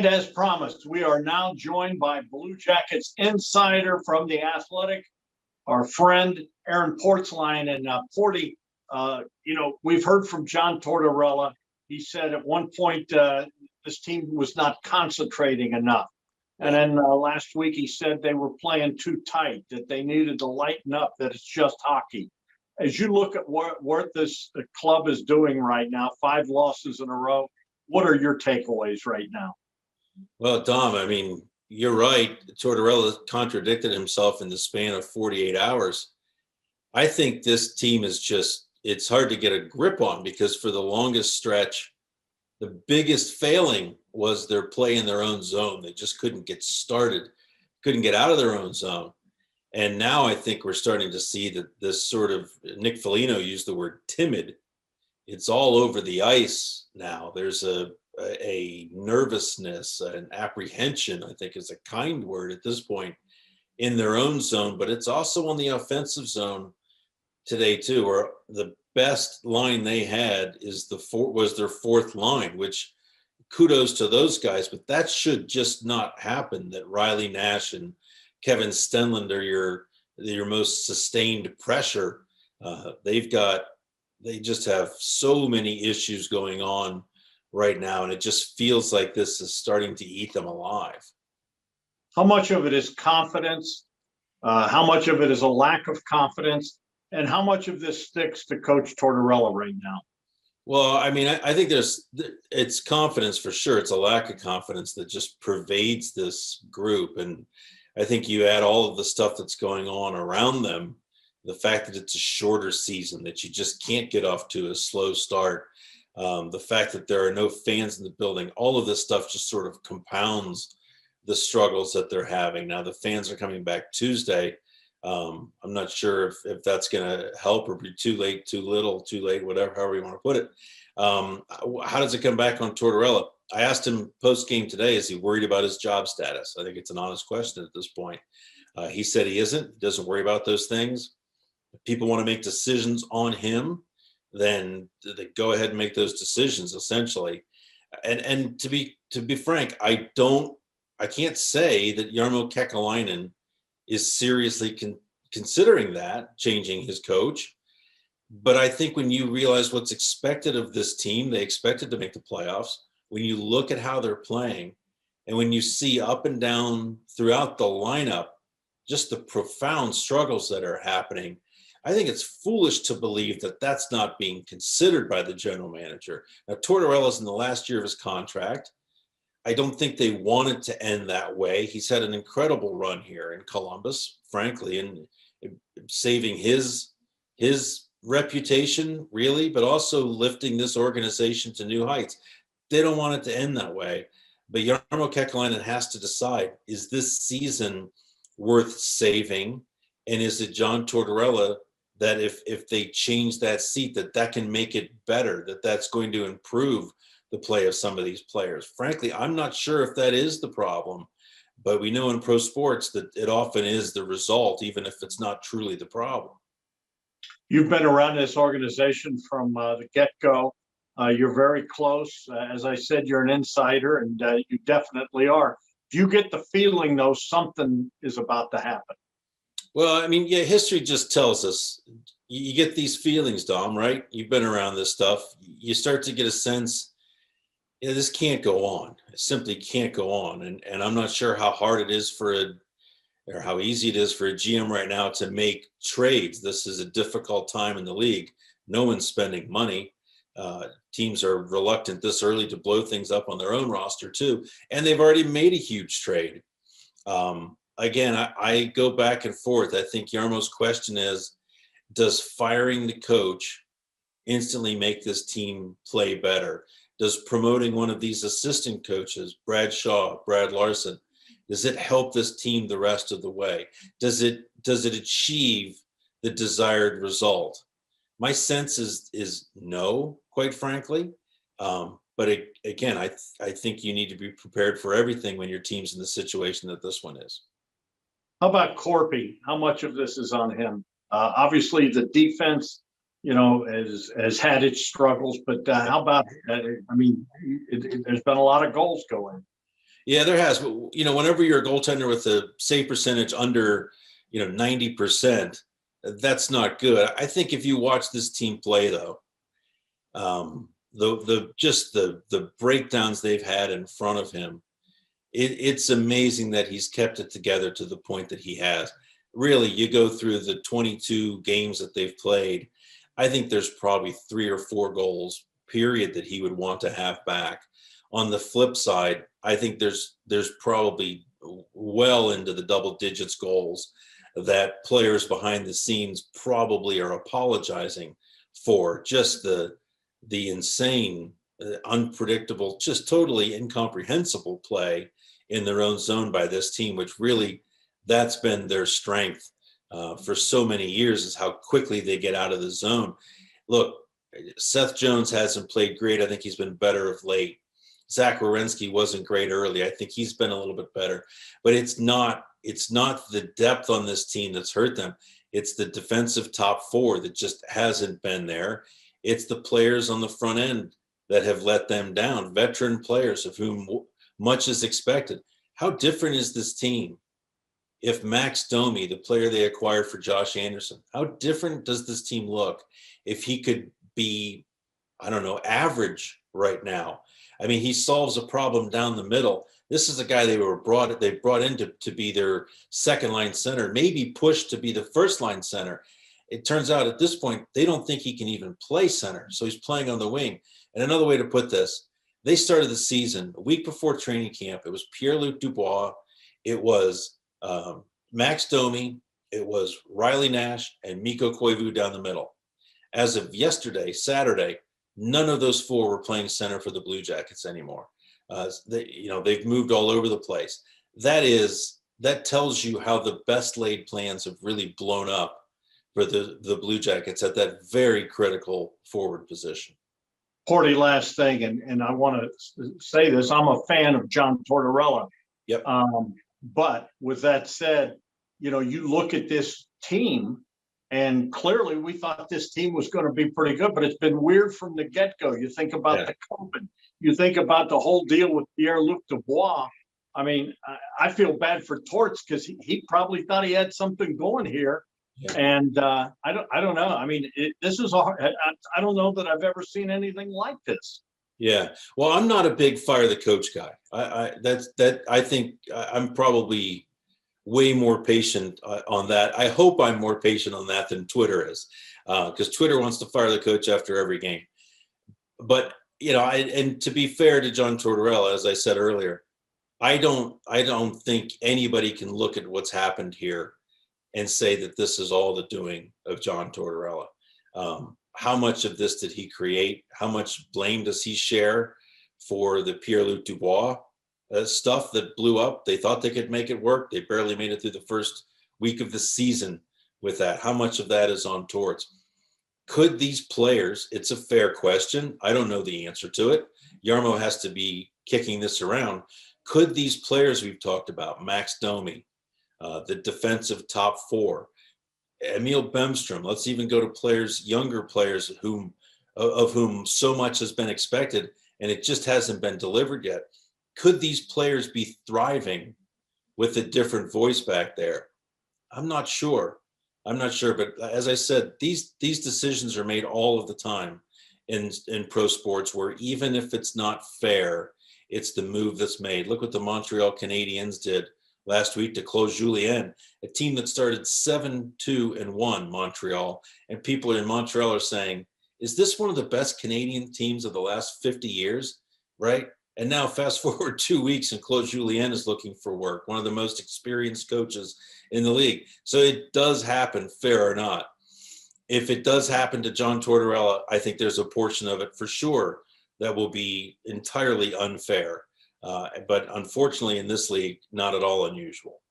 And as promised, we are now joined by Blue Jackets insider from The Athletic, our friend Aaron Portzline. And Porty, we've heard from John Tortorella. He said at one point this team was not concentrating enough. And then last week he said they were playing too tight, that they needed to lighten up, that it's just hockey. As you look at what this club is doing right now, 5 losses in a row, what are your takeaways right now? Well, Dom, I mean, you're right. Tortorella contradicted himself in the span of 48 hours. I think this team is it's hard to get a grip on because for the longest stretch, the biggest failing was their play in their own zone. They just couldn't get started, couldn't get out of their own zone. And now I think we're starting to see that this sort of, Nick Foligno used the word timid. It's all over the ice now. There's a nervousness, an apprehension, I think is a kind word at this point, in their own zone, but it's also on the offensive zone today too, where the best line they had was their fourth line, which kudos to those guys, but that should just not happen, that Riley Nash and Kevin Stenlund are your most sustained pressure. They just have so many issues going on right now, and it just feels like this is starting to eat them alive. How much of it is confidence? How much of it is a lack of confidence? And how much of this sticks to Coach Tortorella right now? Well, I mean, I think it's confidence for sure. It's a lack of confidence that just pervades this group. And I think you add all of the stuff that's going on around them, the fact that it's a shorter season, that you just can't get off to a slow start, the fact that there are no fans in the building, all of this stuff just sort of compounds the struggles that they're having. Now the fans are coming back Tuesday. I'm not sure if that's going to help or be too late, too little, too late, whatever, however you want to put it. How does it come back on Tortorella? I asked him post-game today, is he worried about his job status? I think it's an honest question at this point. He said he isn't. He doesn't worry about those things. If people want to make decisions on him, then they go ahead and make those decisions, essentially. And to be frank, I can't say that Jarmo Kekalainen is seriously considering that, changing his coach. But I think when you realize what's expected of this team, they expected to make the playoffs. When you look at how they're playing, and when you see up and down throughout the lineup, just the profound struggles that are happening, I think it's foolish to believe that that's not being considered by the general manager. Now, Tortorella's in the last year of his contract. I don't think they want it to end that way. He's had an incredible run here in Columbus, frankly, and saving his reputation, really, but also lifting this organization to new heights. They don't want it to end that way. But Jarmo Kekalainen has to decide, is this season worth saving? And is it John Tortorella that if they change that seat, that can make it better, that's going to improve the play of some of these players? Frankly, I'm not sure if that is the problem, but we know in pro sports that it often is the result, even if it's not truly the problem. You've been around this organization from the get-go. You're very close. As I said, you're an insider, and you definitely are. Do you get the feeling, though, something is about to happen? Well, I mean, yeah, history just tells us. You get these feelings, Dom, right? You've been around this stuff. You start to get a sense, this can't go on. It simply can't go on. And I'm not sure how hard it is or how easy it is for a GM right now to make trades. This is a difficult time in the league. No one's spending money. Teams are reluctant this early to blow things up on their own roster too. And they've already made a huge trade. Again, I go back and forth. I think Jarmo's question is, does firing the coach instantly make this team play better? Does promoting one of these assistant coaches, Brad Shaw, Brad Larson, does it help this team the rest of the way? Does it achieve the desired result? My sense is no, quite frankly. But again, I think you need to be prepared for everything when your team's in the situation that this one is. How about Corpy? How much of this is on him? Obviously, the defense, has had its struggles, but how about, there's been a lot of goals going. Yeah, there has. But, whenever you're a goaltender with a save percentage under, 90%, that's not good. I think if you watch this team play, though, the breakdowns they've had in front of him, it's amazing that he's kept it together to the point that he has. Really, you go through the 22 games that they've played, I think there's probably 3 or 4 goals, period, that he would want to have back. On the flip side, I think there's probably well into the double digits goals that players behind the scenes probably are apologizing for. Just the insane, unpredictable, just totally incomprehensible play in their own zone by this team, which really, that's been their strength for so many years, is how quickly they get out of the zone. Look, Seth Jones hasn't played great. I think he's been better of late. Zach Werenski wasn't great early. I think he's been a little bit better, but it's not the depth on this team that's hurt them. It's the defensive top 4 that just hasn't been there. It's the players on the front end that have let them down, veteran players of whom much is expected. How different is this team if Max Domi, the player they acquired for Josh Anderson, how different does this team look if he could be, I don't know, average right now? I mean, he solves a problem down the middle. This is a guy they brought in to be their second line center, maybe pushed to be the first line center. It turns out at this point, they don't think he can even play center. So he's playing on the wing. And another way to put this, they started the season a week before training camp. It was Pierre-Luc Dubois. It was Max Domi. It was Riley Nash and Mikko Koivu down the middle. As of yesterday, Saturday, none of those 4 were playing center for the Blue Jackets anymore. They've moved all over the place. That tells you how the best laid plans have really blown up for the Blue Jackets at that very critical forward position. Porty, last thing, and I want to say this, I'm a fan of John Tortorella. Yep. But with that said, you look at this team, and clearly we thought this team was going to be pretty good, but it's been weird from the get-go. You think about the COVID, you think about the whole deal with Pierre-Luc Dubois. I mean, I feel bad for Torts because he probably thought he had something going here. Yeah. And I don't know. I mean, this is I don't know that I've ever seen anything like this. Yeah. Well, I'm not a big fire the coach guy. I think I'm probably way more patient on that. I hope I'm more patient on that than Twitter is, because Twitter wants to fire the coach after every game. But and to be fair to John Tortorella, as I said earlier, I don't think anybody can look at what's happened here and say that this is all the doing of John Tortorella. How much of this did he create? How much blame does he share for the Pierre-Luc Dubois stuff that blew up? They thought they could make it work. They barely made it through the first week of the season with that. How much of that is on Torts? Could these players, it's a fair question. I don't know the answer to it. Jarmo has to be kicking this around. Could these players we've talked about, Max Domi, the defensive top 4, Emil Bemstrom, let's even go to younger players of whom so much has been expected and it just hasn't been delivered yet. Could these players be thriving with a different voice back there? I'm not sure. But as I said, these decisions are made all of the time in pro sports, where even if it's not fair, it's the move that's made. Look what the Montreal Canadiens did last week to close Julien, a team that started 7-2-1, Montreal. And people in Montreal are saying, is this one of the best Canadian teams of the last 50 years? Right? And now fast forward 2 weeks and Claude Julien is looking for work, one of the most experienced coaches in the league. So it does happen, fair or not. If it does happen to John Tortorella, I think there's a portion of it for sure that will be entirely unfair. But unfortunately in this league, not at all unusual.